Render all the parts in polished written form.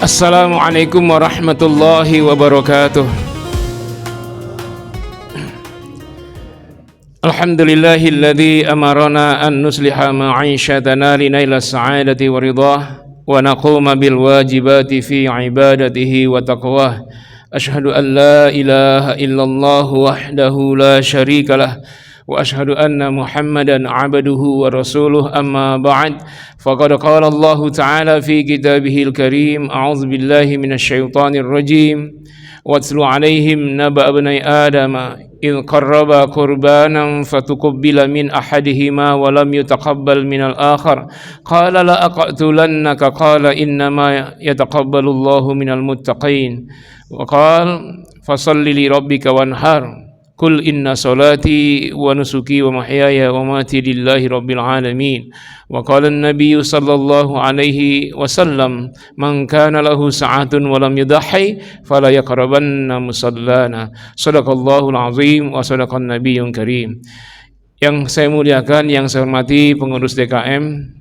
Assalamualaikum warahmatullahi wabarakatuh. Alhamdulillahilladzi amarana an nusliha ma'ishatana linaila sa'adati wa ridhah wa naquma bil wajibati fi ibadatihi wa taqwah. Ashhadu an la ilaha illallah wahdahu la syarika lah wa ashhadu anna Muhammadan abduhu wa rasuluh, amma ba'd. Faqad qala Allah ta'ala fi kitabihil karim, a'udzu billahi minasyaitonir rajim. Watlu 'alaihim naba' ibnai adama idh qarraba qurbanan fatuqabbila min ahadihima wa lam yutaqabbal minal akhar qala la aqtulannaka qala innama yataqabbalu Allahu minal muttaqin wa qala fasalli li rabbika wanhar Kul inna salati wa nusuki wa mahyaya wa mati lillahi rabbil alamin. Wa qala an-nabiyyu sallallahu alaihi wasallam, man kana lahu sa'atun wa lam yudahhi fala yaqrabanna musallana. Shadaqallahul azim wa shadaqan nabiyyun karim. Yang saya muliakan, yang saya hormati pengurus DKM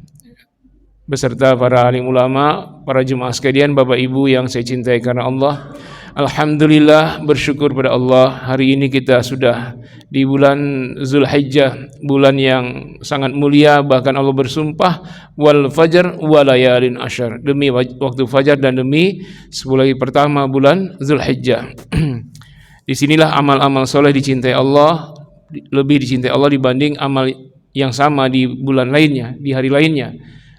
beserta para alim ulama, para jemaah sekalian, Bapak Ibu yang saya cintai karena Allah. Alhamdulillah, bersyukur pada Allah, hari ini kita sudah di bulan Zulhijjah, bulan yang sangat mulia. Bahkan Allah bersumpah, wal fajr wa layalin asyar, demi waktu fajar dan demi 10 hari pertama bulan Zulhijjah. Disinilah amal-amal soleh dicintai Allah, lebih dicintai Allah dibanding amal yang sama di bulan lainnya, di hari lainnya.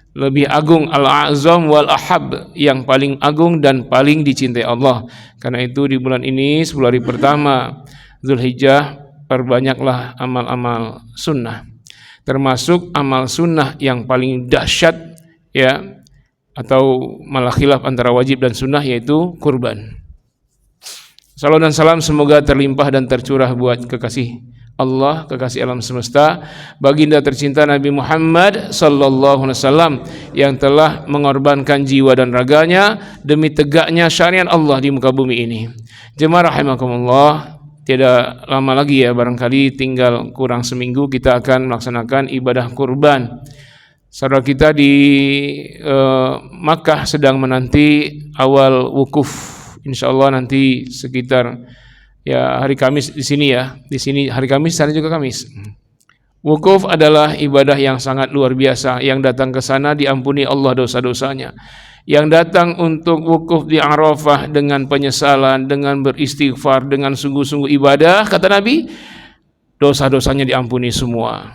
Lebih agung, al-a'zam wal ahab, yang paling agung dan paling dicintai Allah. Karena itu di bulan ini 10 hari pertama Zulhijjah, perbanyaklah amal-amal sunnah. Termasuk amal sunnah yang paling dahsyat, ya, atau malah khilaf antara wajib dan sunnah, yaitu kurban. Salam dan salam semoga terlimpah dan tercurah buat kekasih Allah, kekasih alam semesta, baginda tercinta Nabi Muhammad sallallahu alaihi wasallam, yang telah mengorbankan jiwa dan raganya demi tegaknya syariat Allah di muka bumi ini. Jemaah rahimakumullah, tidak lama lagi ya, barangkali tinggal kurang seminggu kita akan melaksanakan ibadah kurban. Saudara kita di Makkah sedang menanti awal wukuf. Insyaallah nanti sekitar hari Kamis di sini ya. Di sini hari Kamis, sana juga Kamis. Wukuf adalah ibadah yang sangat luar biasa. Yang datang ke sana diampuni Allah dosa-dosanya. Yang datang untuk wukuf di Arafah dengan penyesalan, dengan beristighfar, dengan sungguh-sungguh ibadah, kata Nabi, dosa-dosanya diampuni semua.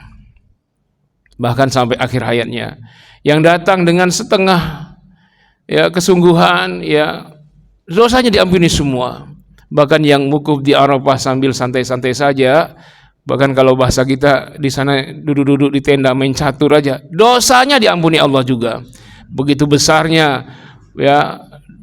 Bahkan sampai akhir hayatnya. Yang datang dengan setengah kesungguhan, dosanya diampuni semua. Bahkan yang wukuf di Arafah sambil santai-santai saja, bahkan kalau bahasa kita di sana duduk-duduk di tenda main catur aja, dosanya diampuni Allah juga. Begitu besarnya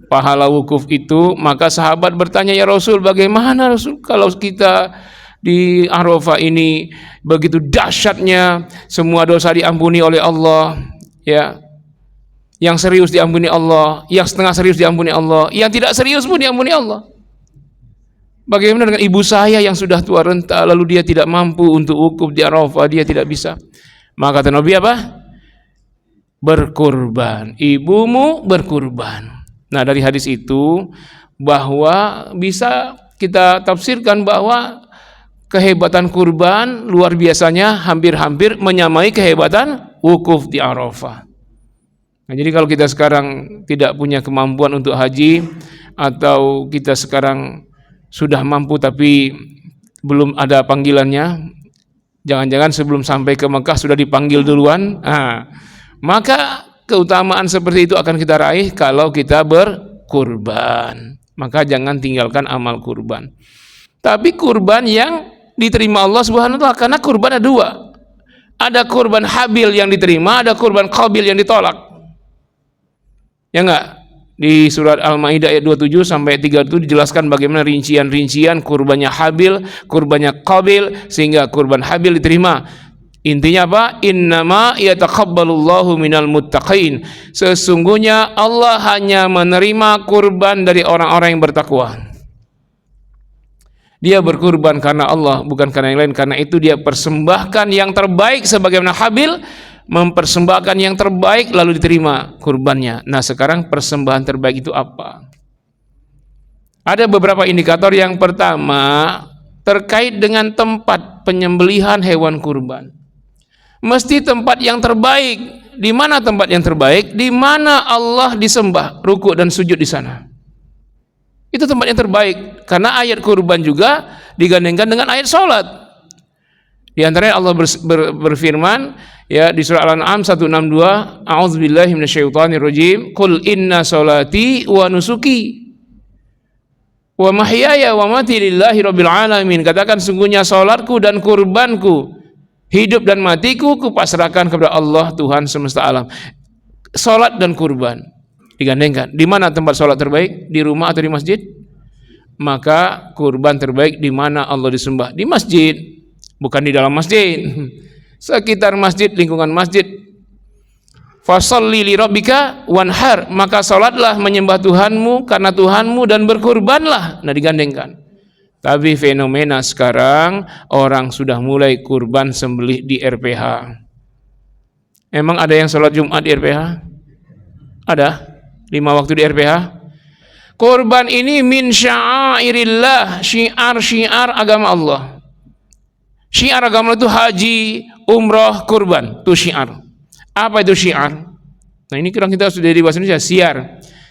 pahala wukuf itu. Maka sahabat bertanya, ya Rasul, bagaimana Rasul kalau kita di Arafah ini begitu dahsyatnya, semua dosa diampuni oleh Allah, yang serius diampuni Allah, yang setengah serius diampuni Allah, yang tidak serius pun diampuni Allah. Bagaimana dengan ibu saya yang sudah tua renta, lalu dia tidak mampu untuk wukuf di Arafah, dia tidak bisa. Maka kata Nabi apa? Berkurban, ibumu berkurban. Nah, dari hadis itu bahwa bisa kita tafsirkan bahwa kehebatan kurban luar biasanya hampir-hampir menyamai kehebatan wukuf di Arafah. Nah, jadi kalau kita sekarang tidak punya kemampuan untuk haji, atau kita sekarang sudah mampu tapi belum ada panggilannya, jangan-jangan sebelum sampai ke Mekah sudah dipanggil duluan, maka keutamaan seperti itu akan kita raih kalau kita berkurban. Maka jangan tinggalkan amal kurban. Tapi kurban yang diterima Allah Subhanahu wa taala, karena kurban ada dua. Ada kurban Habil yang diterima, ada kurban Qabil yang ditolak. Ya enggak? Di surat Al-Maidah ayat 27 sampai 30 dijelaskan bagaimana rincian-rincian kurbannya Habil, kurbannya Qabil, sehingga kurban Habil diterima. Intinya apa? Innama yataqabbalullahu minal muttaqin. Sesungguhnya Allah hanya menerima kurban dari orang-orang yang bertakwa. Dia berkurban karena Allah, bukan karena yang lain. Karena itu dia persembahkan yang terbaik sebagaimana Habil mempersembahkan yang terbaik lalu diterima kurbannya. Nah, sekarang persembahan terbaik itu apa? Ada beberapa indikator. Yang pertama, terkait dengan tempat penyembelihan hewan kurban. Mesti tempat yang terbaik. Di mana tempat yang terbaik? Di mana Allah disembah, rukuk dan sujud di sana. Itu tempat yang terbaik. Karena ayat kurban juga digandengkan dengan ayat salat. Di antaranya Allah berfirman ya di surah Al-An'am 162, A'udzubillahi minasyaitonirrajim, Qul inna sholati wa nusuki wa mahyaya wa mati lillahi rabbil alamin. Katakan, sungguhnya salatku dan kurbanku, hidup dan matiku kupasrahkan kepada Allah Tuhan semesta alam. Salat dan kurban digandengkan. Di mana tempat salat terbaik? Di rumah atau di masjid? Maka kurban terbaik di mana Allah disembah? Di masjid, bukan di dalam masjid. Sekitar masjid, lingkungan masjid. Fasholli li rabbika wanhar, maka salatlah menyembah Tuhanmu karena Tuhanmu dan berkurbanlah. Nah, digandengkan. Tapi fenomena sekarang orang sudah mulai kurban sembelih di RPH. Emang ada yang sholat Jumat di RPH? Ada 5 waktu di RPH. Kurban ini min sya'airillah, syiar agama Allah. Syiar agama itu haji, umroh, kurban, itu syiar. Apa itu syiar? Nah, ini kita sudah di bahasa Indonesia,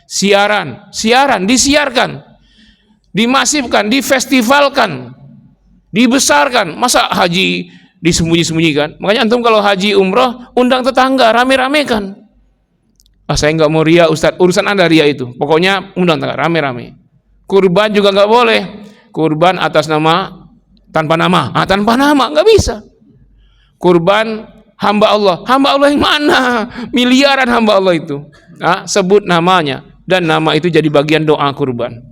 siaran, disiarkan, dimasifkan, difestivalkan, dibesarkan. Masa haji disembunyi-sembunyikan? Makanya antum kalau haji umroh undang tetangga, rame-ramekan. Saya nggak mau ria Ustaz, urusan Anda ria itu. Pokoknya undang tetangga, rame-rame. Kurban juga nggak boleh. Kurban atas nama, tanpa nama. Tanpa nama nggak bisa. Kurban hamba Allah yang mana? Miliaran hamba Allah itu. Sebut namanya, dan nama itu jadi bagian doa kurban.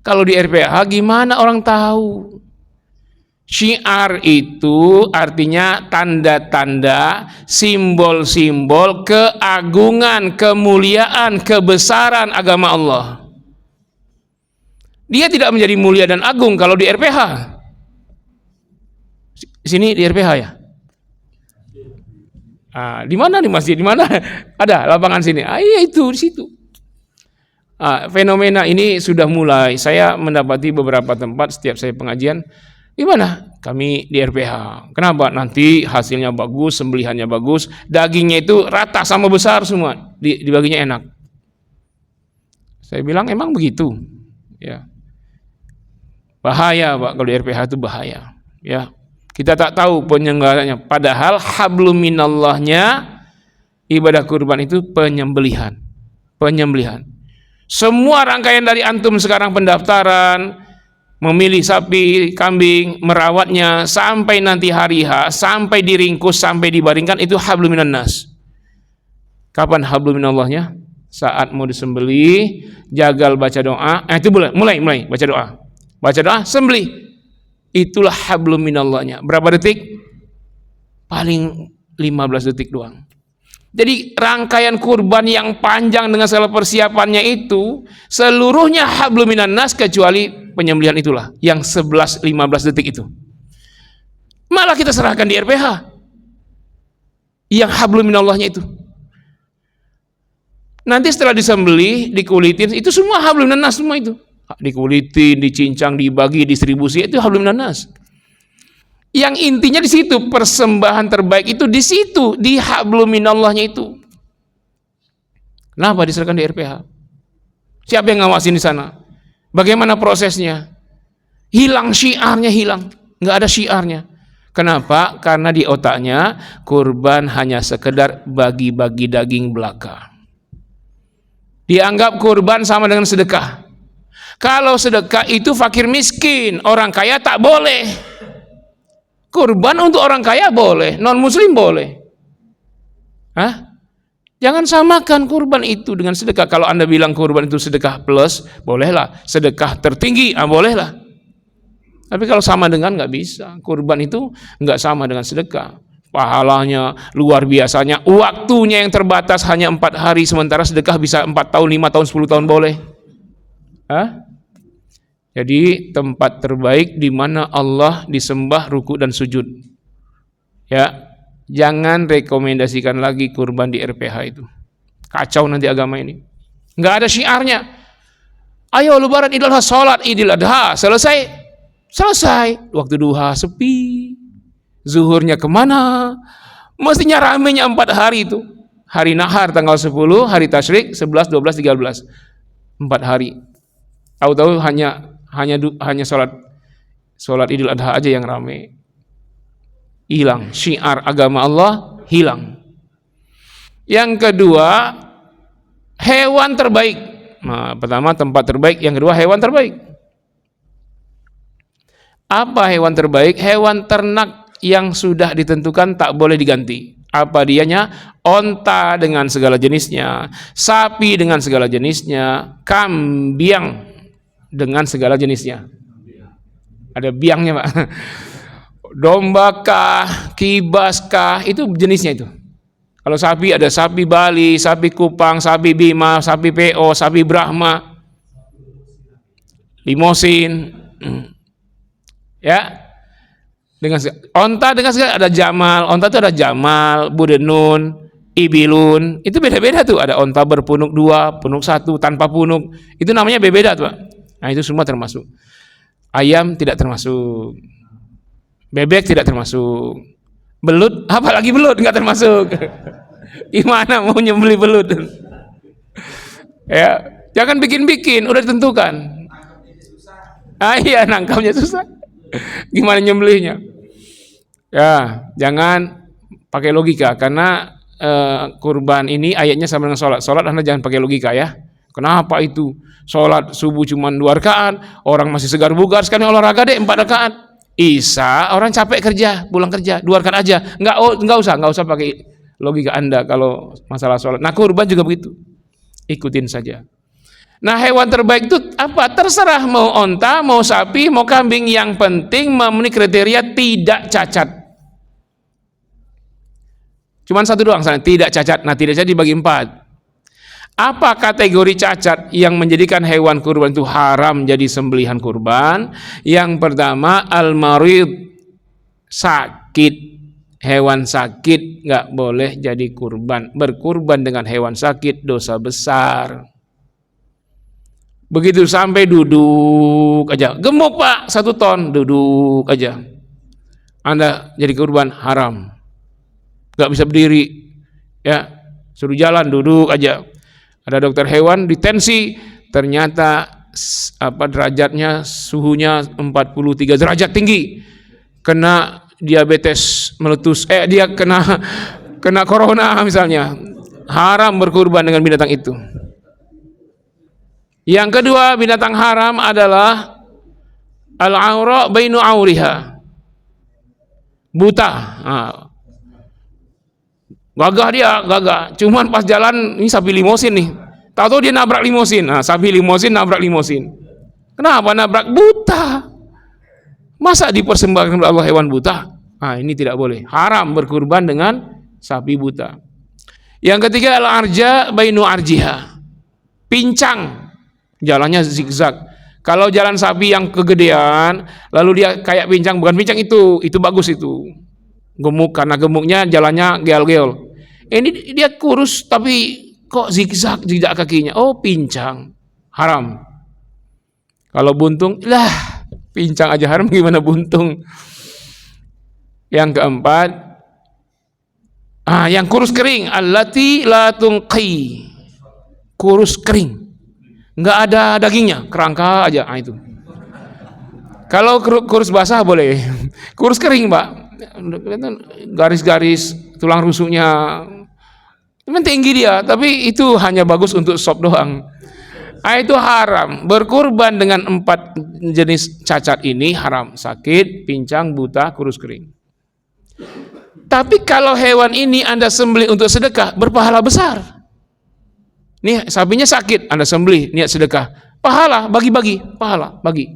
Kalau di RPH gimana orang tahu? Syiar itu artinya tanda-tanda, simbol-simbol keagungan, kemuliaan, kebesaran agama Allah. Dia tidak menjadi mulia dan agung kalau di RPH. Sini di RPH ya? Di mana di masjid? Di mana? Ada lapangan sini. Iya itu di situ. Fenomena ini sudah mulai. Saya mendapati beberapa tempat setiap saya pengajian. Gimana? Kami di RPH. Kenapa? Nanti hasilnya bagus, sembelihannya bagus, dagingnya itu rata sama besar semua, dibaginya enak. Saya bilang emang begitu. Ya. Bahaya, Pak, kalau di RPH itu bahaya. Ya. Kita tak tahu penyelenggaranya. Padahal hablum minallahnya ibadah kurban itu penyembelihan. Semua rangkaian dari antum sekarang pendaftaran, memilih sapi, kambing, merawatnya sampai nanti hari H, sampai diringkus, sampai dibaringkan, itu hablum minannas. Kapan hablum minallahnya? Saat mau disembelih, jagal baca doa. Itu mulai baca doa. Baca doa, sembelih. Itulah hablum minallahnya. Berapa detik? Paling 15 detik doang. Jadi rangkaian kurban yang panjang dengan segala persiapannya itu seluruhnya hablum minannas kecuali penyembelihan itulah yang 11-15 detik itu. Malah kita serahkan di RPH yang hablum minallahnya itu. Nanti setelah disembelih, dikulitin, itu semua hablum minannas semua itu. Dikulitin, dicincang, dibagi, distribusi, itu hablum minannas. Yang intinya di situ, persembahan terbaik itu di situ, di hablum minallahnya itu. Kenapa diserahkan di RPH? Siapa yang ngawasin di sana? Bagaimana prosesnya? Hilang syiarnya, nggak ada syiarnya. Kenapa? Karena di otaknya kurban hanya sekedar bagi-bagi daging belaka. Dianggap kurban sama dengan sedekah. Kalau sedekah itu fakir miskin, orang kaya tak boleh. Kurban untuk orang kaya boleh, non muslim boleh. Jangan samakan kurban itu dengan sedekah. Kalau Anda bilang kurban itu sedekah plus, bolehlah. Sedekah tertinggi, bolehlah. Tapi kalau sama dengan, nggak bisa. Kurban itu nggak sama dengan sedekah. Pahalanya luar biasanya, waktunya yang terbatas hanya 4 hari, sementara sedekah bisa 4 tahun, 5 tahun, 10 tahun boleh. Jadi tempat terbaik di mana Allah disembah, ruku dan sujud. Ya, Jangan rekomendasikan lagi kurban di RPH itu. Kacau nanti agama ini. Nggak ada syiarnya. Ayo lebaran Idul Adha, sholat Idul Adha, selesai. Waktu duha sepi. Zuhurnya kemana? Mestinya ramenya 4 hari itu. Hari nahar tanggal 10, hari tasyrik 11, 12, 13. 4 hari. Tahu-tahu hanya sholat Idul Adha aja yang rame. Hilang syiar agama Allah, hilang. Yang kedua, hewan terbaik. Nah, pertama tempat terbaik, yang kedua hewan terbaik. Apa hewan terbaik? Hewan ternak yang sudah ditentukan tak boleh diganti. Apa dianya? Onta dengan segala jenisnya, sapi dengan segala jenisnya, kambing dengan segala jenisnya. Ada biangnya, Pak. Domba kah, kibas kah, itu jenisnya itu. Kalau sapi ada sapi Bali, sapi Kupang, sapi Bima, sapi PO, sapi Brahma, limosin, ya. Dengan onta dengan segala, ada Jamal, onta itu ada Jamal, Budenun, Ibilun, itu beda-beda tuh. Ada onta berpunuk 2, punuk 1, tanpa punuk, itu namanya beda tuh, Pak. Nah itu semua termasuk. Ayam tidak termasuk. Bebek tidak termasuk. Belut, apalagi belut nggak termasuk. Gimana mau nyembeli belut? Ya, jangan bikin-bikin, udah ditentukan. Iya, nangkapnya susah. Gimana nyembelihnya? Ya, jangan pakai logika karena kurban ini ayatnya sama dengan sholat. Sholat Anda jangan pakai logika ya. Kenapa itu? Sholat subuh cuma 2 rakaat, orang masih segar bugar, sekarang olahraga deh 4 rakaat. Isya orang capek kerja, pulang kerja 2 rakaat aja. Nggak usah pakai logika Anda kalau masalah sholat. Nah kurban juga begitu, ikutin saja. Nah hewan terbaik itu apa? Terserah mau onta, mau sapi, mau kambing, yang penting memenuhi kriteria tidak cacat. Cuman satu doang, tidak cacat. Nah tidak cacat dibagi 4. Apa kategori cacat yang menjadikan hewan kurban itu haram jadi sembelihan kurban? Yang pertama al-marid, sakit. Hewan sakit nggak boleh jadi kurban. Berkurban dengan hewan sakit dosa besar. Begitu sampai duduk aja, gemuk Pak 1 ton, duduk aja, Anda jadi kurban, haram. Nggak bisa berdiri, ya suruh jalan, duduk aja. Ada dokter hewan ditensi, ternyata derajatnya, suhunya 43 derajat tinggi, kena diabetes meletus, dia kena corona misalnya, haram berkurban dengan binatang itu. Yang kedua binatang haram adalah al-aura bainu auriha, buta. Gagah dia, cuman pas jalan ini sapi limosin nih, tahu-tahu dia nabrak limosin. Nah, sapi limosin nabrak limosin. Kenapa nabrak? Buta. Masa dipersembahkan oleh Allah hewan buta? Nah, ini tidak boleh. Haram berkurban dengan sapi buta. Yang ketiga al-arja bainu arjiha, pincang, jalannya zigzag. Kalau jalan sapi yang kegedean, lalu dia kayak pincang, bukan pincang itu bagus itu. Gemuk, karena gemuknya jalannya geol-geol. Ini dia kurus tapi kok zigzag kakinya. Oh, pincang. Haram. Kalau buntung, pincang aja haram, gimana buntung? Yang keempat, yang kurus kering, allati la tunqi. Kurus kering. Enggak ada dagingnya, kerangka aja. Itu. Kalau kurus basah boleh. Kurus kering, Pak. Garis-garis tulang rusuknya memang tinggi dia, tapi itu hanya bagus untuk sop doang. Itu haram. Berkurban dengan 4 jenis cacat ini haram. Sakit, pincang, buta, kurus kering. Tapi kalau hewan ini Anda sembelih untuk sedekah, berpahala besar. Nih sapinya sakit, Anda sembelih niat sedekah, pahala, bagi-bagi, pahala, bagi.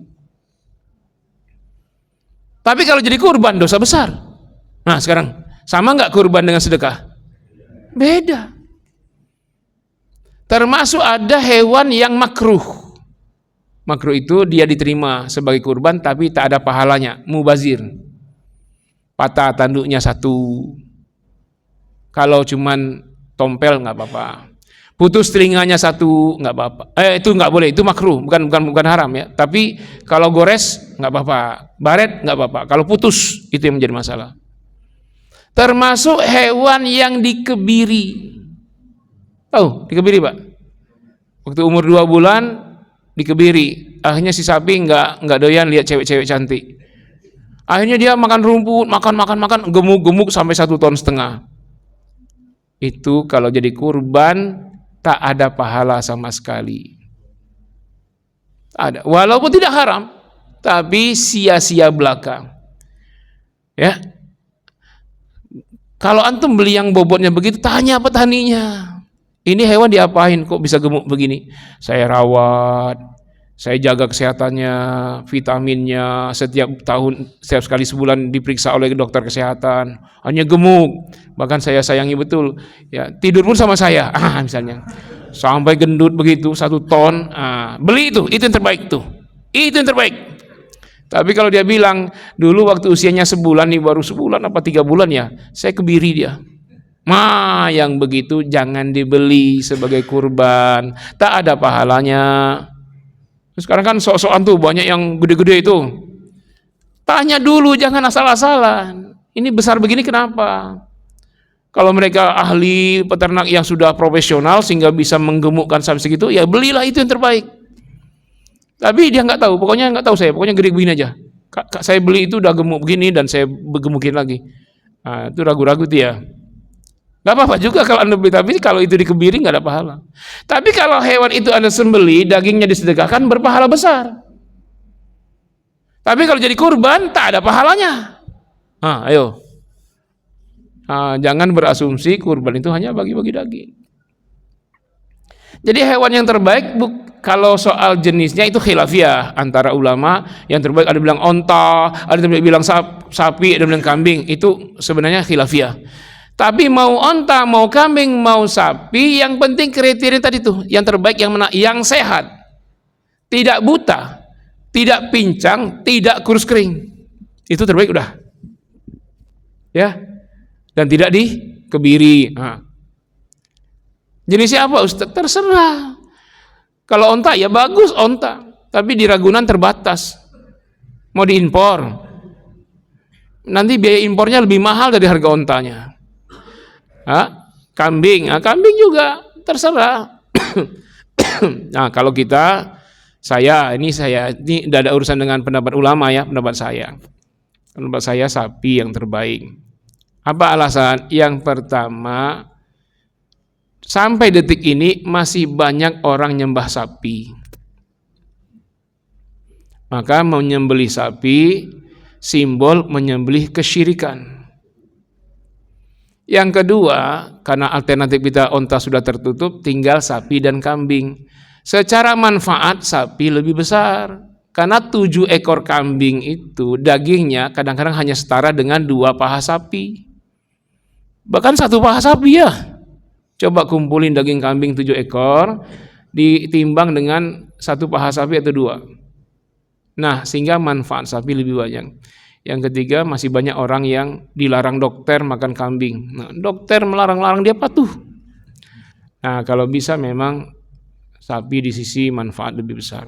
Tapi kalau jadi kurban dosa besar. Nah sekarang sama nggak kurban dengan sedekah? Beda. Termasuk ada hewan yang makruh. Makruh itu dia diterima sebagai kurban tapi tak ada pahalanya, mubazir. Patah tanduknya 1, Kalau cuman tompel nggak apa-apa. Putus telinganya satu nggak apa-apa. Itu nggak boleh, itu makruh, bukan haram ya. Tapi kalau gores nggak apa-apa, baret nggak apa-apa. Kalau putus itu yang menjadi masalah. Termasuk hewan yang dikebiri. Tahu dikebiri Pak? Waktu umur 2 bulan dikebiri. Akhirnya si sapi nggak doyan lihat cewek-cewek cantik. Akhirnya dia makan rumput, makan, gemuk-gemuk sampai 1,5 ton. Itu kalau jadi kurban tak ada pahala sama sekali. Ada, walaupun tidak haram, tapi sia-sia belaka. Ya. Kalau antum beli yang bobotnya begitu, tanya petaninya. Ini hewan diapain kok bisa gemuk begini? Saya rawat, saya jaga kesehatannya, vitaminnya, setiap sekali sebulan diperiksa oleh dokter kesehatan. Hanya gemuk, bahkan saya sayangi betul. Ya, tidur pun sama saya, misalnya. Sampai gendut begitu 1 ton, beli itu yang terbaik tuh. Itu yang terbaik. Tapi kalau dia bilang dulu waktu usianya sebulan nih, baru sebulan apa 3 bulan ya, saya kebiri dia. Yang begitu jangan dibeli sebagai kurban, tak ada pahalanya. Sekarang kan sok-sokan tuh banyak yang gede-gede itu. Tanya dulu, jangan asal-asalan. Ini besar begini kenapa? Kalau mereka ahli peternak yang sudah profesional sehingga bisa menggemukkan sapi segitu, ya belilah itu yang terbaik. Tapi dia nggak tahu, pokoknya gede begini aja. Saya beli itu udah gemuk begini dan saya gemukin lagi. Itu ragu-ragu dia. Gak apa-apa juga kalau Anda beli, tapi kalau itu dikebiri nggak ada pahala. Tapi kalau hewan itu Anda sembeli, dagingnya disedekahkan, berpahala besar. Tapi kalau jadi kurban, tak ada pahalanya. Ayo. Jangan berasumsi kurban itu hanya bagi-bagi daging. Jadi hewan yang terbaik, kalau soal jenisnya itu khilafiyah antara ulama. Yang terbaik ada bilang onta, ada yang bilang sapi, ada yang bilang kambing. Itu sebenarnya khilafiyah. Tapi mau onta, mau kambing, mau sapi, yang penting kriteria tadi tuh, yang terbaik, yang sehat, tidak buta, tidak pincang, tidak kurus kering, itu terbaik udah, ya, dan tidak dikebiri. Jenisnya apa Ustaz? Terserah. Kalau onta ya bagus onta, tapi di Ragunan terbatas, mau diimpor, nanti biaya impornya lebih mahal dari harga ontanya. Kambing juga terserah. Nah, kalau saya ini tidak ada urusan dengan pendapat ulama ya, pendapat saya sapi yang terbaik. Apa alasan? Yang pertama, sampai detik ini masih banyak orang nyembah sapi. Maka menyembelih sapi simbol menyembelih kesyirikan. Yang kedua, karena alternatif kita onta sudah tertutup, tinggal sapi dan kambing. Secara manfaat sapi lebih besar, karena 7 ekor kambing itu dagingnya kadang-kadang hanya setara dengan 2 paha sapi. Bahkan 1 paha sapi ya. Coba kumpulin daging kambing 7 ekor, ditimbang dengan 1 paha sapi atau 2. Nah, sehingga manfaat sapi lebih banyak. Yang ketiga, masih banyak orang yang dilarang dokter makan kambing. Nah, dokter melarang-larang, dia patuh. Nah, kalau bisa memang sapi di sisi manfaat lebih besar.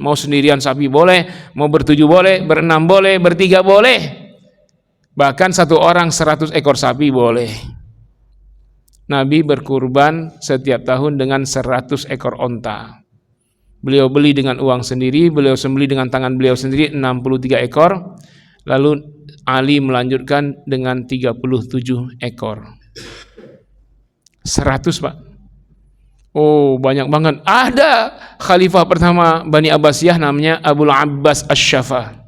Mau sendirian sapi boleh, mau ber-7 boleh, ber-6 boleh, ber-3 boleh. Bahkan 1 orang 100 ekor sapi boleh. Nabi berkurban setiap tahun dengan 100 ekor onta. Beliau beli dengan uang sendiri, beliau sembelih dengan tangan beliau sendiri 63 ekor. Lalu Ali melanjutkan dengan 37 ekor. 100 Pak. Oh, banyak banget. Ada khalifah pertama Bani Abbasiyah namanya Abul Abbas Asy-Syafa.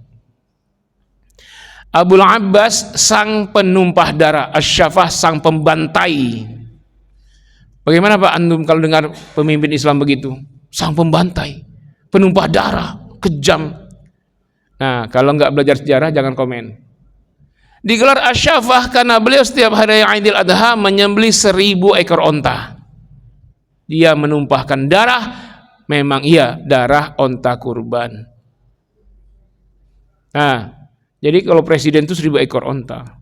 Abul Abbas sang penumpah darah, Asy-Syafa sang pembantai. Bagaimana Pak antum kalau dengar pemimpin Islam begitu? Sang pembantai, penumpah darah, kejam. Nah, kalau nggak belajar sejarah jangan komen. Digelar Asy-Syafah karena beliau setiap hari Idul Adha menyembelih 1000 ekor onta. Dia menumpahkan darah, memang iya darah onta kurban. Nah, jadi kalau presiden itu 1000 ekor onta.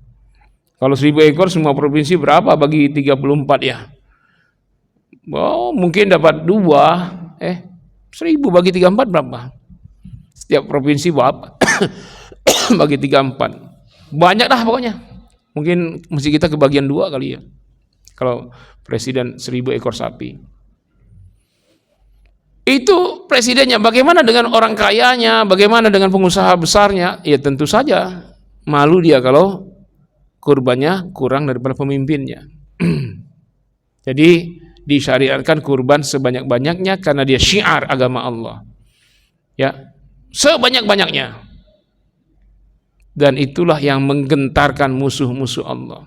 Kalau 1000 ekor semua provinsi berapa bagi 34 ya? Oh, mungkin dapat 1000 bagi 34 berapa? Setiap provinsi berapa? Bagi 34. Banyak dah pokoknya. Mungkin mesti kita kebagian 2 kali ya. Kalau presiden 1000 ekor sapi. Itu presidennya. Bagaimana dengan orang kayanya? Bagaimana dengan pengusaha besarnya? Ya tentu saja malu dia kalau kurbannya kurang daripada pemimpinnya. Jadi disyariatkan kurban sebanyak-banyaknya karena dia syiar agama Allah. Ya, sebanyak-banyaknya. Dan itulah yang menggentarkan musuh-musuh Allah.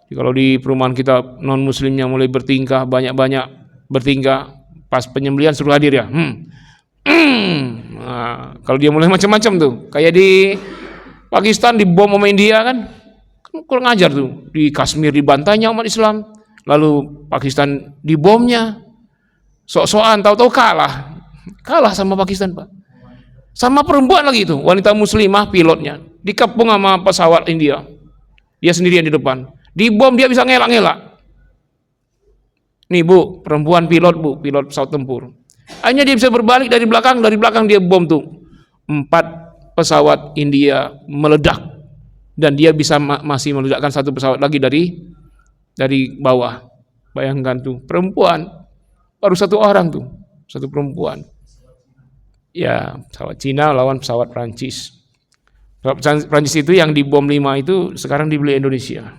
Jadi kalau di perumahan kita non muslimnya mulai bertingkah banyak-banyak bertingkah, pas penyembelihan suruh hadir ya. Nah, kalau dia mulai macam-macam tuh, kayak di Pakistan dibom sama India kan kurang ajar tuh. Di Kashmir dibantainya umat Islam, lalu Pakistan dibomnya, sok-sokan tahu-tahu kalah sama Pakistan Pak. Sama perempuan lagi itu, wanita muslimah pilotnya dikepung sama pesawat India, dia sendirian di depan, dibom dia bisa ngelak-ngelak. Nih Bu, perempuan pilot Bu, pilot pesawat tempur. Akhirnya dia bisa berbalik dari belakang dia bom tuh. 4 pesawat India meledak dan dia bisa masih meledakkan 1 pesawat lagi dari bawah. Bayangkan tuh, perempuan baru 1 orang tuh, 1 perempuan. Ya, pesawat Cina lawan pesawat Prancis. Pesawat Prancis itu yang dibom 5 itu sekarang dibeli Indonesia.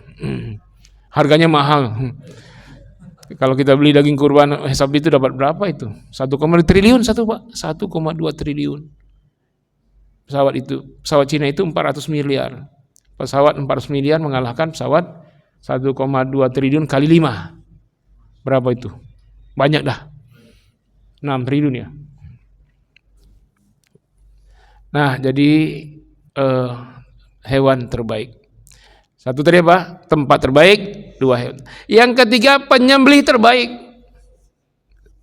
Harganya mahal. Kalau kita beli daging kurban hesab itu dapat berapa itu? 1,2 triliun satu Pak, 1,2 triliun. Pesawat Cina itu 400 miliar. Pesawat 400 miliar mengalahkan pesawat 1,2 triliun kali 5. Berapa itu? Banyak dah. 6 triliun ya. Nah, jadi hewan terbaik. 1 tadi apa? Tempat terbaik, 2 hewan. Yang ketiga penyembelih terbaik.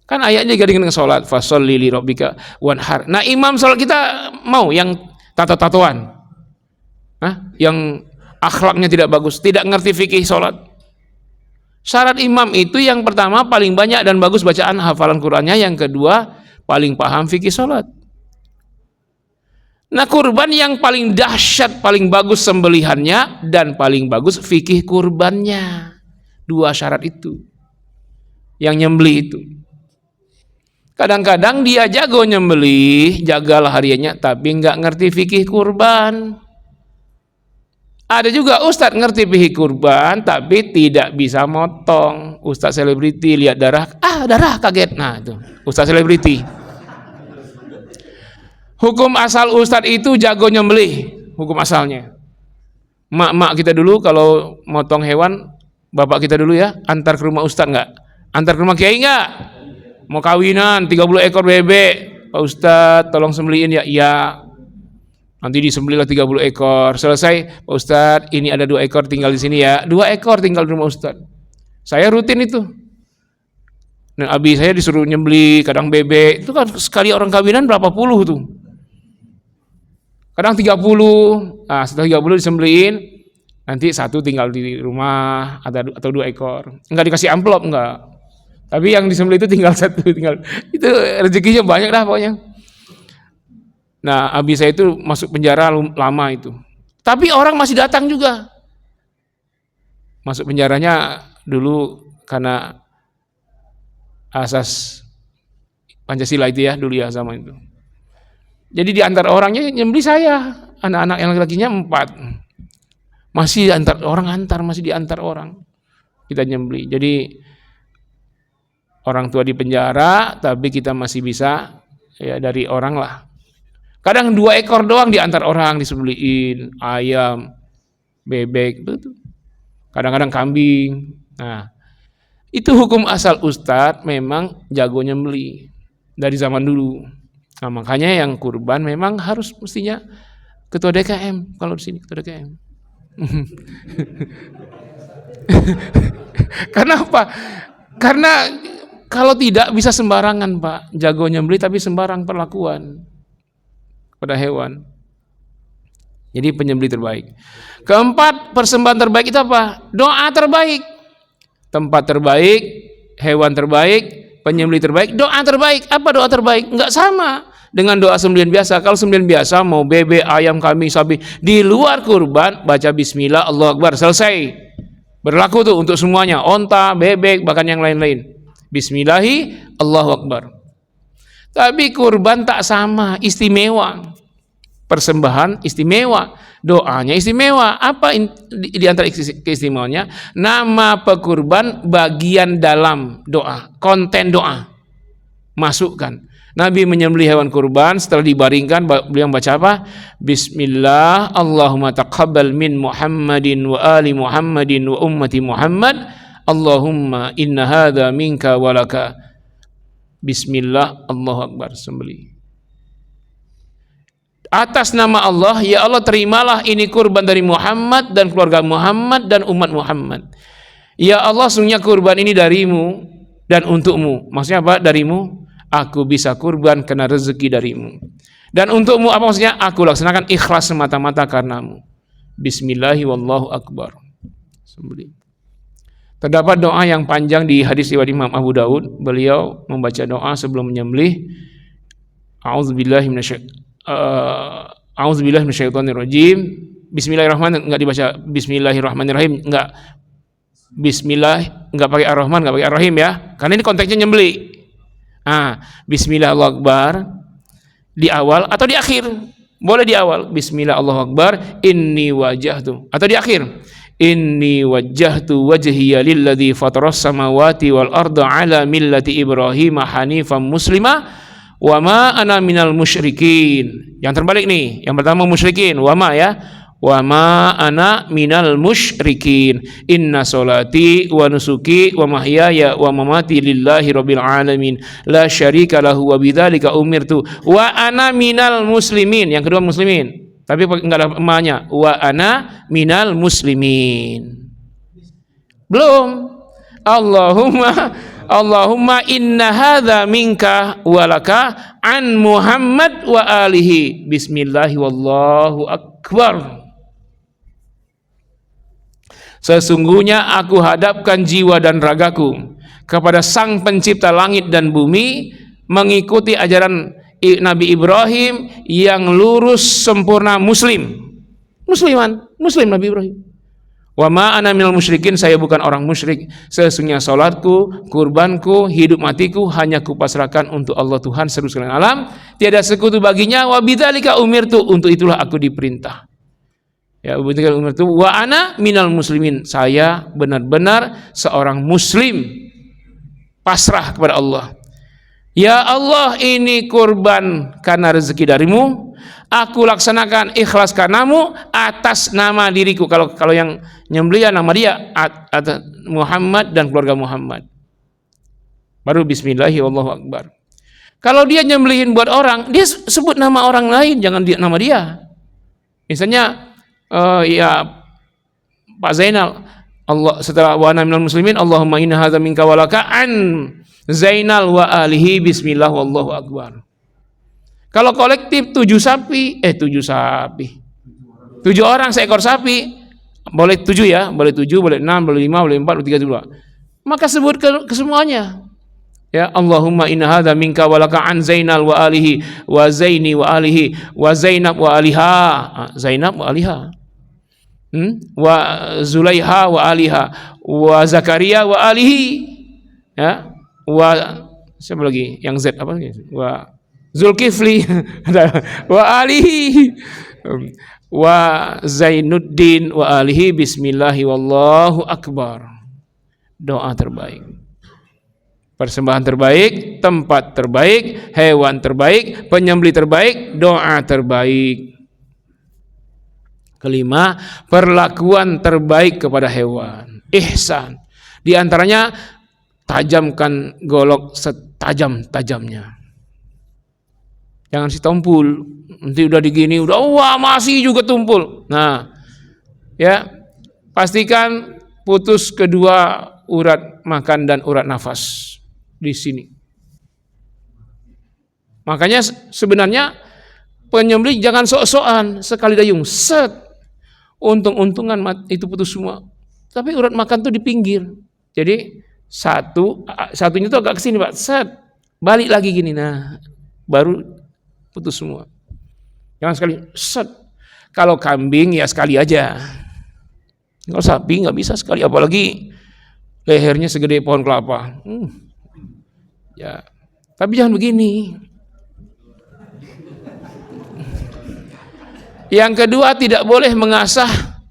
Kan ayatnya juga dengan sholat, fasholli li rabbika wanhar. Nah, imam sholat kita mau yang tato-tatoan, yang akhlaknya tidak bagus, tidak ngerti fikih sholat. Syarat imam itu yang pertama paling banyak dan bagus bacaan hafalan Qur'annya, yang kedua paling paham fikih sholat. Nah, kurban yang paling dahsyat, paling bagus sembelihannya dan paling bagus fikih kurbannya. 2 syarat itu yang nyembelih itu. Kadang-kadang dia jago nyembelih, jagalah hariannya, tapi nggak ngerti fikih kurban. Ada juga ustadz ngerti fikih kurban tapi tidak bisa motong. Ustadz selebriti lihat darah, darah kaget. Nah itu ustadz selebriti. Hukum asal ustadz itu jago nyembelih, hukum asalnya. Mak-mak kita dulu kalau motong hewan, bapak kita dulu ya, antar ke rumah ustadz nggak? Antar ke rumah kiai nggak? Mau kawinan 30 ekor bebek, Pak Ustadz tolong sembelihin ya. Iya. Nanti disembelihlah 30 ekor. Selesai, Pak Ustadz ini ada 2 ekor tinggal di sini ya. 2 ekor tinggal di rumah Ustadz. Saya rutin itu. Nah, abi saya disuruh nyembelih kadang bebek. Itu kan sekali orang kawinan berapa puluh tuh. Kadang 30. Nah, setelah 30 disembelihin, nanti 1 tinggal di rumah atau 2 ekor. Enggak dikasih amplop enggak. Tapi yang disembelih itu tinggal 1, itu rezekinya banyak dah pokoknya. Nah, abi saya itu masuk penjara lama itu. Tapi orang masih datang juga. Masuk penjaranya dulu karena asas Pancasila itu ya, dulu ya zaman itu. Jadi di antar orangnya nyembelih saya, anak-anak yang laki-lakinya 4. Masih di antar orang. Kita nyembelih. Jadi orang tua di penjara, tapi kita masih bisa ya dari orang lah. Kadang 2 ekor doang di antar orang disembelihin, ayam, bebek, itu. Kadang-kadang kambing. Nah, itu hukum asal ustadz memang jago nyembelih dari zaman dulu. Nah, makanya yang kurban memang harus mestinya ketua DKM kalau di sini ketua DKM. Kenapa? Karena kalau tidak bisa sembarangan Pak, jago nyembelih tapi sembarang perlakuan pada hewan. Jadi penyembelih terbaik. Keempat, persembahan terbaik itu apa? Doa terbaik. Tempat terbaik, hewan terbaik, penyembelih terbaik, doa terbaik. Apa doa terbaik? Enggak sama dengan doa sembelihan biasa. Kalau sembelihan biasa mau bebek, ayam, kambing, sapi, di luar kurban baca bismillah, Allahu Akbar, selesai. Berlaku tuh untuk semuanya, onta, bebek, bahkan yang lain-lain. Bismillahi, Allahu Akbar. Tapi kurban tak sama, istimewa. Persembahan istimewa, doanya istimewa. Apa di antara keistimewaannya? Nama pekurban bagian dalam doa, konten doa. Masukkan. Nabi menyembelih hewan kurban, setelah dibaringkan beliau baca apa? Bismillah, Allahumma taqabbal min Muhammadin wa ali Muhammadin wa ummati Muhammad. Allahumma inna hadza minka walaka. Bismillah, Allahu Akbar, sembelih. Atas nama Allah, ya Allah terimalah ini kurban dari Muhammad dan keluarga Muhammad dan umat Muhammad. Ya Allah, sungguhnya kurban ini darimu dan untukmu. Maksudnya apa? Darimu, aku bisa kurban karena rezeki darimu. Dan untukmu apa maksudnya? Aku laksanakan ikhlas semata-mata karenamu. Bismillahi wallahu akbar. Sembelih. Terdapat doa yang panjang di hadis riwayat Imam Abu Daud. Beliau membaca doa sebelum menyembelih. A'udzubillahi minasyaitonirrajim. Bismillahirrahmanirrahim, enggak dibaca Bismillahirrahmanirrahim, enggak. Bismillah enggak pakai Ar-Rahman, enggak pakai Ar-Rahim ya. Karena ini konteksnya nyembelih. Bismillah Allahu Akbar di awal atau di akhir. Boleh di awal. Bismillah Allahu Akbar, inni wajjahtu, atau di akhir. Inni wajjahtu wajhiya lilladzi fataras samawati wal arda ala millati Ibrahim hanifan muslima wa ma ana minal musyrikin. Yang terbalik nih, yang pertama musyrikin, wa ma ya, wa ma ana minal musyrikin. Inna solati wa nusuki wa mahyaya wa mamati lillahi rabbil alamin la syarika lahu wa bidzalika umirtu wa ana minal muslimin. Yang kedua muslimin, tapi enggak ada emaknya, wa ana minal muslimin. Belum. Allahumma inna hadza minka walaka an Muhammad wa alihi. Bismillahi wallahu akbar. Sesungguhnya aku hadapkan jiwa dan ragaku kepada Sang Pencipta langit dan bumi, mengikuti ajaran Nabi Ibrahim yang lurus sempurna, muslim Nabi Ibrahim. Wa ma ana minal musyrikin, saya bukan orang musyrik. Sesungguhnya salatku, kurbanku, hidup matiku hanya kupasrahkan untuk Allah Tuhan seluruh sekalian alam, tiada sekutu baginya. Wa bidzalika umirtu, untuk itulah aku diperintah. Ya, bidzalika umirtu wa ana minal muslimin, saya benar-benar seorang muslim, pasrah kepada Allah. Ya Allah, ini kurban karena rezeki darimu, aku laksanakan ikhlas karenamu atas nama diriku. Kalau yang nyembelih nama dia atas Muhammad dan keluarga Muhammad. Baru bismillahi wallahu akbar. Kalau dia nyembelihin buat orang, dia sebut nama orang lain, jangan nama dia. Misalnya ya Pak Zainal, Allah setelah wa ana minal muslimin, Allahumma inna hadza minka walaka an Zainal wa alihi bismillah wallahu akbar. Kalau kolektif 7 orang seekor sapi, boleh 7 ya, boleh 7, boleh 6, boleh 5, boleh 4, boleh 3, 2. Maka sebut ke semuanya. Ya, Allahumma inna hadza minka walaka an Zainal wa alihi wa Zaini wa alihi wa Zainab wa aliha. Zainab wa aliha. Wa Zulaiha wa aliha wa Zakaria wa alihi. Ya. Wa siapa lagi yang Z apa lagi? Wa Zulkifli wa alihi wa Zainuddin wa alihi bismillahi wallahu akbar. Doa terbaik, persembahan terbaik, tempat terbaik, hewan terbaik, penyembelih terbaik, doa terbaik. Kelima, perlakuan terbaik kepada hewan, ihsan. Di antaranya tajamkan golok setajam-tajamnya. Jangan si tumpul. Nanti udah digini, wah masih juga tumpul. Nah, ya, pastikan putus kedua urat makan dan urat nafas di sini. Makanya sebenarnya penyembelih jangan sok-sokan, sekali dayung, set, untung-untungan itu putus semua. Tapi urat makan tuh di pinggir. Jadi satunya tuh agak kesini Pak, set, balik lagi gini, nah baru putus semua. Jangan sekali, set. Kalau kambing ya sekali aja. Kalau sapi nggak bisa sekali, apalagi lehernya segede pohon kelapa. Ya, tapi jangan begini. Yang kedua, tidak boleh mengasah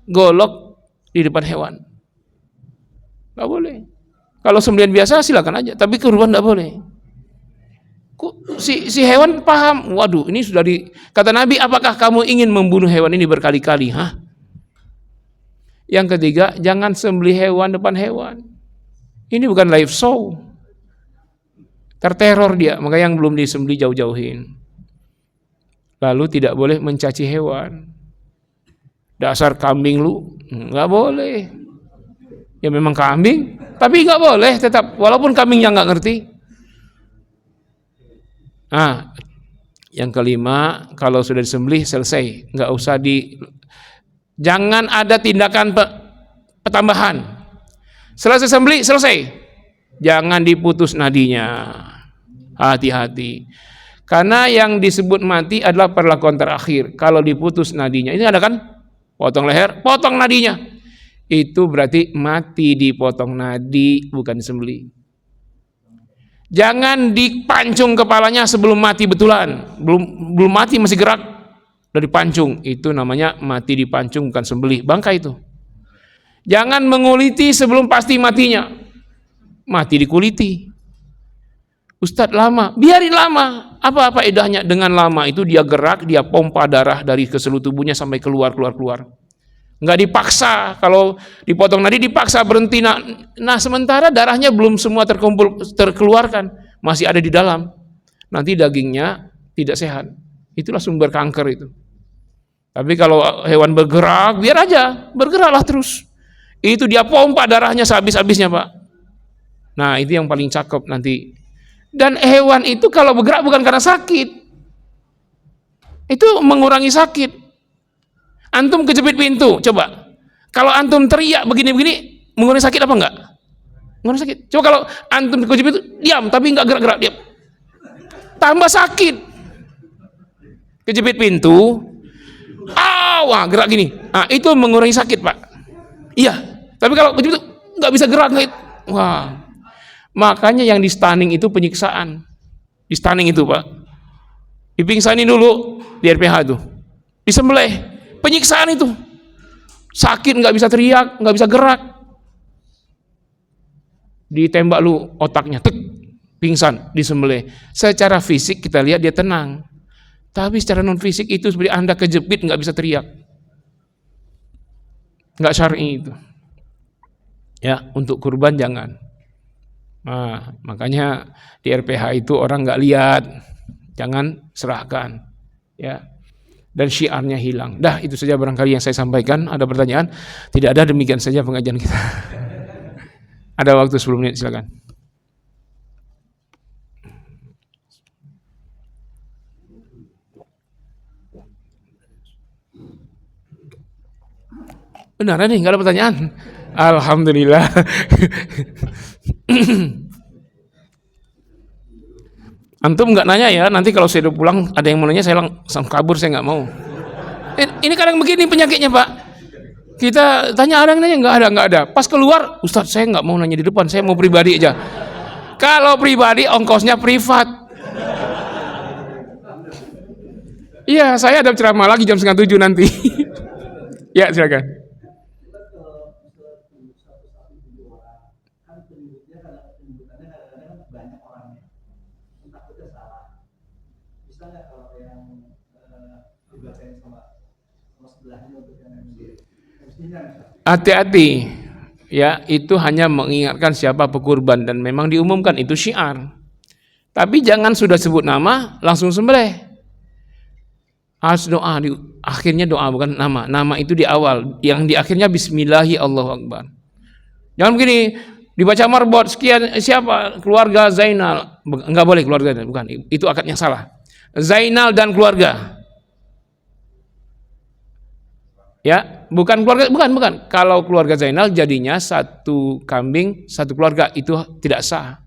golok di depan hewan. Nggak boleh. Kalau sembelihan biasa silakan aja, tapi kurban nggak boleh. Si hewan paham, waduh ini sudah kata Nabi, apakah kamu ingin membunuh hewan ini berkali-kali? Yang ketiga, jangan sembelih hewan depan hewan. Ini bukan live show. Terteror dia, maka yang belum disembelih jauh-jauhin. Lalu tidak boleh mencaci hewan. Dasar kambing lu, nggak boleh. Ya memang kambing, tapi nggak boleh tetap, walaupun kambingnya nggak ngerti. Yang kelima, kalau sudah disembelih selesai, nggak usah jangan ada tindakan pertambahan. Selesai sembelih, selesai. Jangan diputus nadinya. Hati-hati. Karena yang disebut mati adalah perlakuan terakhir. Kalau diputus nadinya, ini ada kan? Potong leher, potong nadinya. Itu berarti mati dipotong nadi, bukan disembelih. Jangan dipancung kepalanya sebelum mati betulan. Belum mati masih gerak. Udah dipancung, itu namanya mati dipancung, bukan sembelih, bangkai itu. Jangan menguliti sebelum pasti matinya, mati dikuliti. Ustadz lama, biarin lama, apa edahnya dengan lama itu dia gerak, dia pompa darah dari ke seluruh tubuhnya sampai keluar. Nggak dipaksa, kalau dipotong nadi dipaksa berhenti, nah sementara darahnya belum semua terkeluarkan, masih ada di dalam, nanti dagingnya tidak sehat. Itulah sumber kanker itu. Tapi kalau hewan bergerak, biar aja, bergeraklah terus. Itu dia pompa darahnya sehabis-habisnya Pak. Nah itu yang paling cakep nanti. Dan hewan itu kalau bergerak bukan karena sakit. Itu mengurangi sakit. Antum kejepit pintu, coba. Kalau antum teriak begini-begini, mengurangi sakit apa enggak? Mengurangi sakit. Coba kalau antum kejepit pintu, diam, tapi enggak gerak-gerak, diam. Tambah sakit. Kejepit pintu, gerak gini, itu mengurangi sakit Pak. Iya, tapi kalau kejepit nggak bisa gerak, makanya yang di stunning itu penyiksaan. Di stunning itu Pak, dipingsanin dulu di RPH tuh, disembelih, penyiksaan itu, sakit, nggak bisa teriak, nggak bisa gerak, ditembak lu otaknya, pingsan, disembelih. Secara fisik kita lihat dia tenang. Tapi secara non fisik itu seperti Anda kejepit nggak bisa teriak, nggak syar'i itu. Ya, untuk kurban jangan. Nah, makanya di RPH itu orang nggak lihat, jangan serahkan. Ya, dan syiarnya hilang. Dah itu saja barangkali yang saya sampaikan. Ada pertanyaan? Tidak ada, demikian saja pengajian kita. Ada waktu 10 menit, silakan. Beneran nih, nggak ada pertanyaan? Alhamdulillah. Antum nggak nanya ya, nanti kalau saya udah pulang ada yang mau nanya saya langsung kabur, saya nggak mau. Ini kadang begini penyakitnya Pak. Kita tanya ada yang nanya, nggak ada. Pas keluar, Ustadz saya nggak mau nanya di depan, saya mau pribadi aja. Kalau pribadi ongkosnya privat. Iya, saya ada ceramah lagi jam 6:30 nanti. Ya silakan. Hati-hati ya, itu hanya mengingatkan siapa pekurban dan memang diumumkan itu syiar. Tapi jangan sudah sebut nama langsung sembelih. Harus doa di akhirnya, doa bukan nama. Nama itu di awal, yang di akhirnya bismillahi Allahu Akbar. Jangan begini, dibaca marbot sekian siapa, keluarga Zainal. Enggak boleh keluarga, bukan. Itu akadnya salah. Zainal dan keluarga. Ya, bukan keluarga, bukan. Kalau keluarga Zainal jadinya satu kambing, satu keluarga, itu tidak sah.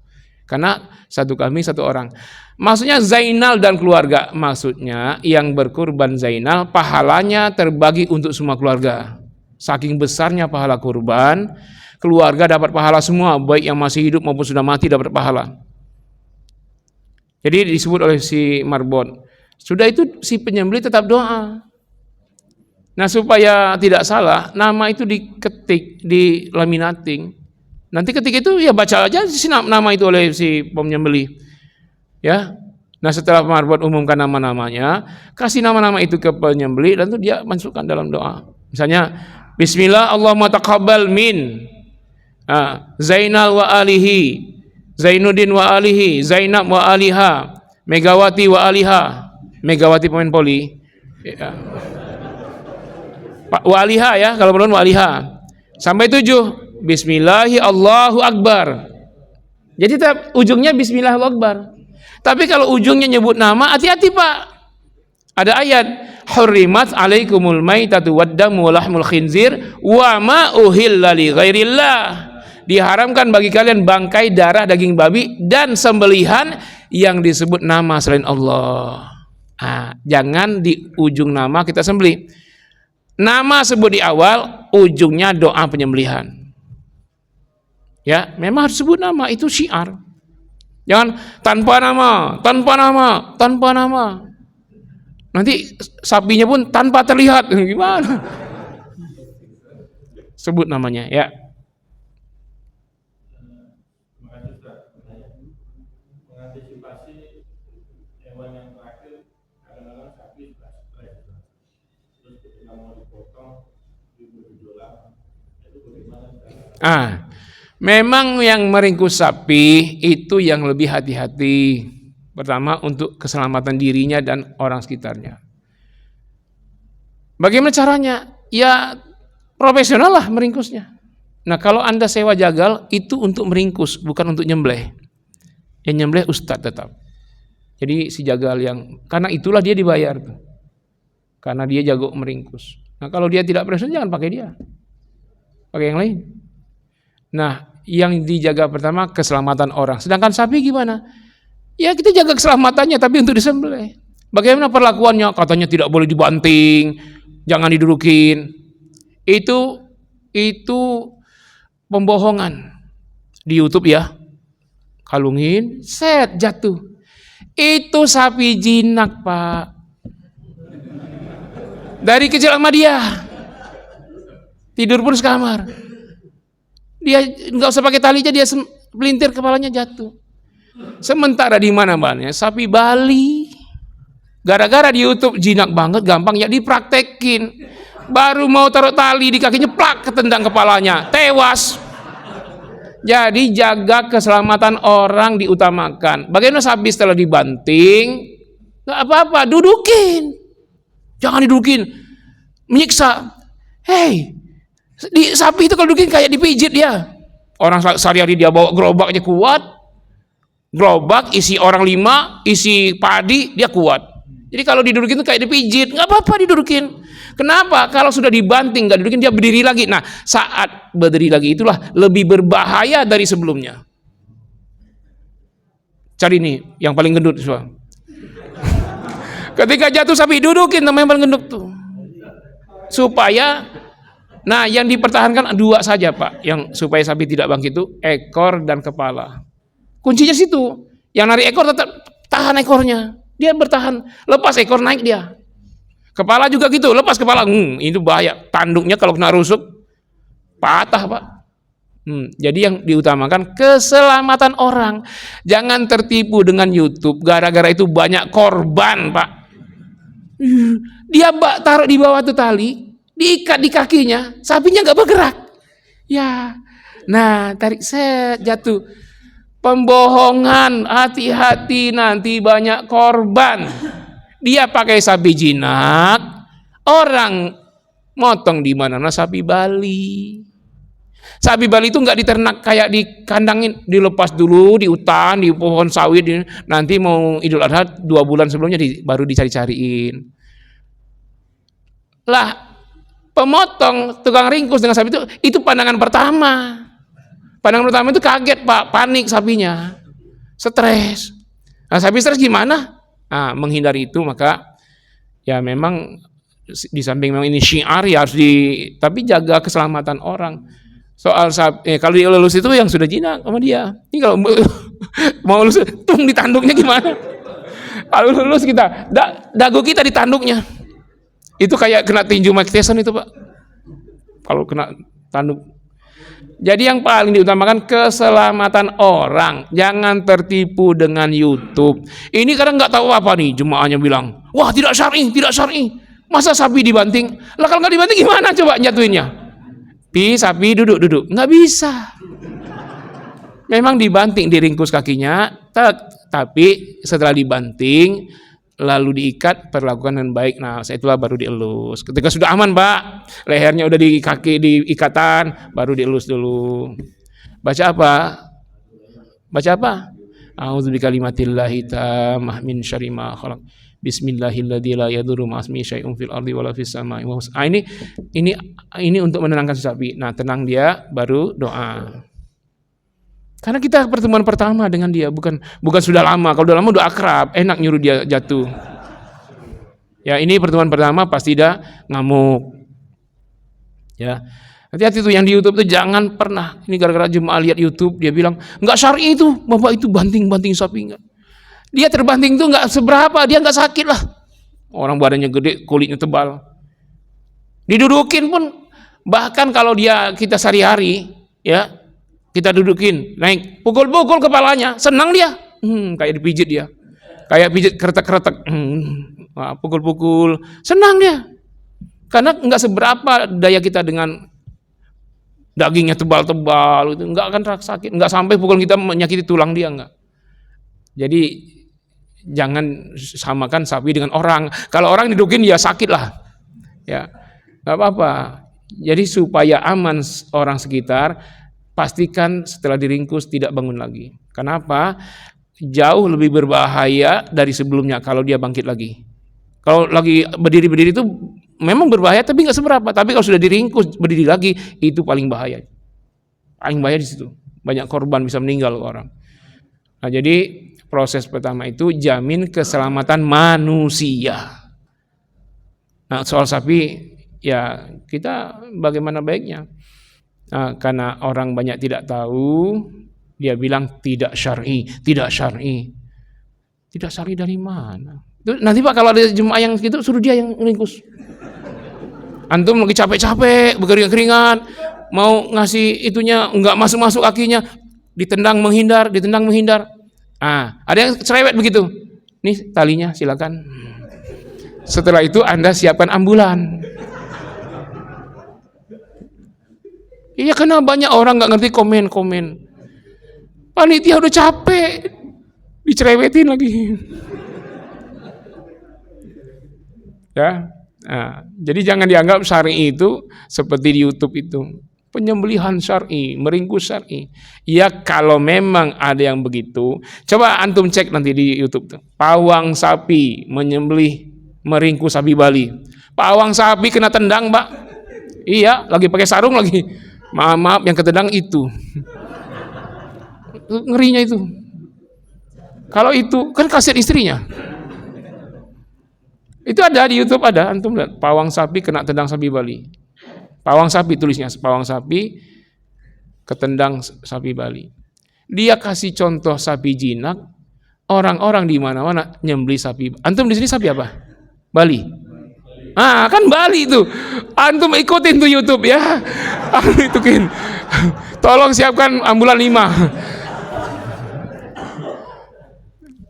Karena satu kambing, satu orang. Maksudnya Zainal dan keluarga, maksudnya yang berkurban Zainal pahalanya terbagi untuk semua keluarga. Saking besarnya pahala kurban, keluarga dapat pahala semua, baik yang masih hidup maupun sudah mati dapat pahala. Jadi disebut oleh si Marbon, sudah itu si penyembelih tetap doa. Nah, supaya tidak salah, nama itu diketik, di laminating. Nanti ketik itu ya baca aja si nama itu oleh si penyembelih. Ya. Nah, setelah Marbon umumkan nama-namanya, kasih nama-nama itu ke penyembelih dan itu dia masukkan dalam doa. Misalnya, Bismillah Allahumma taqabbal min Zainal wa alihi, Zainuddin wa alihi, Zainab wa aliha, Megawati wa aliha. Megawati pemain poli. Ya. Pak waliha ya, kalau belum waliha. Sampai 7. Bismillahi Allahu Akbar. Jadi tetap ujungnya Bismillah Allahu Akbar. Tapi kalau ujungnya nyebut nama, hati-hati Pak. Ada ayat, hurrimat alaikumul maitatu waddamu walahmul khinzir wa ma uhilla li ghairillah. Diharamkan bagi kalian bangkai, darah, daging babi dan sembelihan yang disebut nama selain Allah. Jangan di ujung nama kita sembelih. Nama sebut di awal, ujungnya doa penyembelihan. Ya, memang harus sebut nama, itu syiar. Jangan tanpa nama, tanpa nama, tanpa nama. Nanti sapinya pun tanpa terlihat, gimana? Sebut namanya, ya. Mengantisipasi hewan yang terakhir, kadang-kadang sapi stres. Terus ketika mau dipotong, bergejolak, itu bagaimana? Memang yang meringkus sapi itu yang lebih hati-hati. Pertama untuk keselamatan dirinya dan orang sekitarnya. Bagaimana caranya? Ya profesional lah meringkusnya. Nah, kalau Anda sewa jagal itu untuk meringkus, bukan untuk nyembelih. Yang nyembelih ustadz tetap. Jadi si jagal yang, karena itulah dia dibayar tuh. Karena dia jago meringkus. Nah, kalau dia tidak profesional jangan pakai dia. Pakai yang lain. Nah, yang dijaga pertama keselamatan orang. Sedangkan sapi gimana? Ya kita jaga keselamatannya tapi untuk disembelih. Bagaimana perlakuannya? Katanya tidak boleh dibanting, jangan didudukin. Itu pembohongan. Di YouTube ya. Kalungin, set jatuh. Itu sapi jinak, Pak. Dari kecil sama dia. Tidur pun sekamar. Dia nggak usah pakai tali aja, dia pelintir kepalanya jatuh. Sementara di mana-mana sapi Bali, gara-gara di YouTube jinak banget, gampang ya dipraktekin. Baru mau taruh tali di kakinya, plak, ketendang kepalanya, tewas. Jadi jaga keselamatan orang diutamakan. Bagaimana sapi setelah dibanting? Nggak apa-apa, dudukin. Jangan didudukin, menyiksa. Hei, di sapi itu kalau dudukin kayak dipijit dia. Orang sehari-hari dia bawa gerobak aja kuat. Gerobak isi orang 5, isi padi, dia kuat. Jadi kalau didudukin itu kayak dipijit, nggak apa-apa didudukin. Kenapa? Kalau sudah dibanting, nggak didudukin, dia berdiri lagi. Nah, saat berdiri lagi itulah lebih berbahaya dari sebelumnya. Cari nih yang paling gendut. Ketika jatuh sapi, dudukin teman yang paling gendut tuh. Supaya, nah yang dipertahankan 2 saja Pak, yang supaya sapi tidak bangkit itu ekor dan kepala. Kuncinya situ. Yang narik ekor tetap tahan ekornya. Dia bertahan. Lepas ekor naik dia. Kepala juga gitu. Lepas kepala. Itu bahaya. Tanduknya kalau kena rusuk patah Pak. Jadi yang diutamakan keselamatan orang. Jangan tertipu dengan YouTube. Gara-gara itu banyak korban Pak. Dia taruh di bawah tuh tali. Diikat di kakinya. Sapinya gak bergerak. Ya. Nah tarik set jatuh. Pembohongan, hati-hati nanti banyak korban. Dia pakai sapi jinak, orang motong di mana? Sapi Bali. Sapi Bali itu nggak diternak kayak dikandangin, dilepas dulu di hutan, di pohon sawit. Nanti mau Idul Adha 2 bulan sebelumnya baru dicari-cariin. Lah, Pemotong, tukang ringkus dengan sapi itu pandangan pertama. Pandangan pertama itu kaget Pak, panik sapinya, stres. Nah sapi stres gimana? Nah, menghindari itu maka ya memang di samping memang ini syiar ya harus tapi jaga keselamatan orang. Soal kalau dia lulus itu yang sudah jinak sama dia. Ini kalau mau lulus tung di tanduknya gimana? Kalau lulus kita dagu kita di tanduknya. Itu kayak kena tinju Mike Tyson itu Pak. Kalau kena tanduk. Jadi yang paling diutamakan keselamatan orang. Jangan tertipu dengan YouTube. Ini kadang nggak tahu apa nih jemaahnya bilang, wah tidak syar'i, tidak syar'i. Masa sapi dibanting? Lah kalau nggak dibanting gimana coba nyatuinnya? Sapi duduk, nggak bisa. Memang dibanting, diringkus kakinya, tapi setelah dibanting, lalu diikat, perlakukan dengan baik. Nah, setelah baru dielus. Ketika sudah aman, Pak, lehernya udah di kaki diikatan, baru dielus dulu. Baca apa? Baca apa? A'udzu bikalimatillahi tammah min syarri ma khalaq. Bismillahilladzi la yadurru ma'asmihi syai'un fil ardi wala fis samai. Ini untuk menenangkan sapi. Nah, tenang dia baru doa. Karena kita pertemuan pertama dengan dia, bukan sudah lama. Kalau sudah lama udah akrab, enak nyuruh dia jatuh. Ya, ini pertemuan pertama pasti dah ngamuk. Ya. Hati-hati tuh yang di YouTube tuh jangan pernah. Ini gara-gara jemaah lihat YouTube dia bilang, "Enggak syar'i itu, Bapak itu banting sapi enggak." Dia terbanting tuh enggak seberapa, dia enggak sakit lah. Orang badannya gede, kulitnya tebal. Didudukin pun bahkan kalau kita sehari-hari ya, kita dudukin, naik, pukul-pukul kepalanya, senang dia. Kayak dipijit dia. Kayak pijit kretek-kretek. Pukul-pukul, senang dia. Karena enggak seberapa daya kita dengan dagingnya tebal-tebal itu enggak akan sakit, enggak sampai pukul kita menyakiti tulang dia enggak. Jadi jangan samakan sapi dengan orang. Kalau orang didudukin ya sakit lah. Ya. Enggak apa-apa. Jadi supaya aman orang sekitar, pastikan setelah diringkus tidak bangun lagi. Kenapa? Jauh lebih berbahaya dari sebelumnya kalau dia bangkit lagi. Kalau lagi berdiri itu memang berbahaya tapi nggak seberapa. Tapi kalau sudah diringkus berdiri lagi itu paling bahaya. Paling bahaya di situ. Banyak korban bisa meninggal orang. Nah, jadi proses pertama itu jamin keselamatan manusia. Nah, soal sapi ya kita bagaimana baiknya. Nah, karena orang banyak tidak tahu, dia bilang tidak syar'i. Tidak syar'i dari mana? Nanti Pak kalau ada jemaah yang gitu suruh dia yang ringkus. Antum lagi capek-capek, berkeringat-keringat, mau ngasih itunya enggak masuk-masuk kakinya, ditendang menghindar. Ada yang cerewet begitu. Nih talinya silakan. Setelah itu Anda siapkan ambulan. Iya, karena banyak orang nggak ngerti komen. Panitia udah capek, dicerewetin lagi. Ya, jadi jangan dianggap syar'i itu seperti di YouTube itu penyembelihan syar'i, meringkus syar'i. Ya kalau memang ada yang begitu, coba antum cek nanti di YouTube tuh. Pawang sapi menyembelih, meringkus sapi Bali. Pawang sapi kena tendang, Pak. Iya, lagi pakai sarung lagi. Maaf yang ketendang itu. Ngerinya itu. Kalau itu kan kasihan istrinya. Itu ada di YouTube, ada, antum lihat. Pawang sapi kena tendang sapi Bali. Pawang sapi tulisnya, pawang sapi ketendang sapi Bali. Dia kasih contoh sapi jinak. Orang-orang di mana-mana nyembelih sapi. Antum di sini sapi apa? Bali. Kan Bali itu. Antum ikutin tuh YouTube ya. Itukin. Tolong siapkan ambulan 5.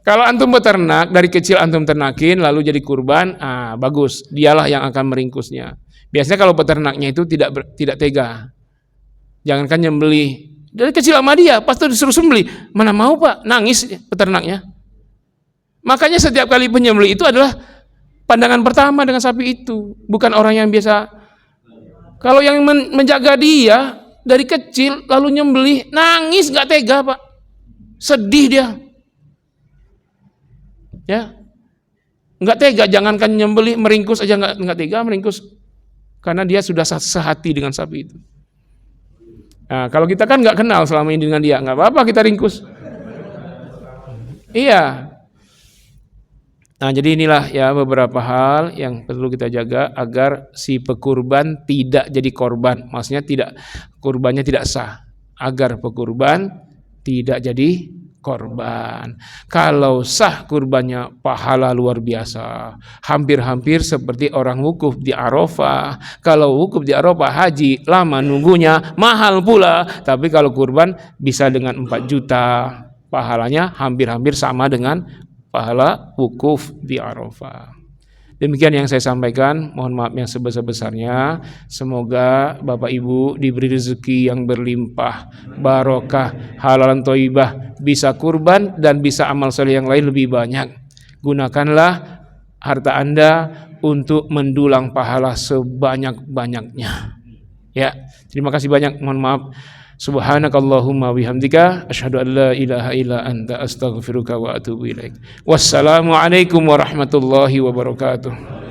Kalau antum beternak, dari kecil antum ternakin lalu jadi kurban, bagus. Dialah yang akan meringkusnya. Biasanya kalau peternaknya itu tidak tega. Jangankan nyembelih. Dari kecil sama dia, pas itu disuruh sembelih, mana mau Pak, nangis peternaknya. Makanya setiap kali penyembelih itu adalah pandangan pertama dengan sapi itu, bukan orang yang biasa. Kalau yang menjaga dia dari kecil lalu nyembelih, nangis nggak tega Pak, sedih dia. Ya, nggak tega. Jangankan nyembelih, meringkus aja nggak tega meringkus. karena dia sudah sehati dengan sapi itu. Nah, kalau kita kan nggak kenal selama ini dengan dia, nggak apa-apa kita ringkus. Iya. Nah, jadi inilah ya beberapa hal yang perlu kita jaga agar si pekurban tidak jadi korban. Maksudnya kurbannya tidak sah. Agar pekurban tidak jadi korban. Kalau sah kurbannya pahala luar biasa. Hampir-hampir seperti orang wukuf di Arafah. Kalau wukuf di Arafah haji lama nunggunya, mahal pula. Tapi kalau kurban bisa dengan 4 juta. Pahalanya hampir-hampir sama dengan pahala wukuf di Arafah. Demikian yang saya sampaikan, mohon maaf yang sebesar-besarnya. Semoga Bapak Ibu diberi rezeki yang berlimpah, barokah, halalan thayyibah, bisa kurban dan bisa amal soleh yang lain lebih banyak. Gunakanlah harta Anda untuk mendulang pahala sebanyak-banyaknya. Ya, terima kasih banyak, mohon maaf. Subhanakallahumma bihamdika asyhadu an la ilaha illa anta astaghfiruka wa atubu ilaik. Wassalamualaikum warahmatullahi wabarakatuh.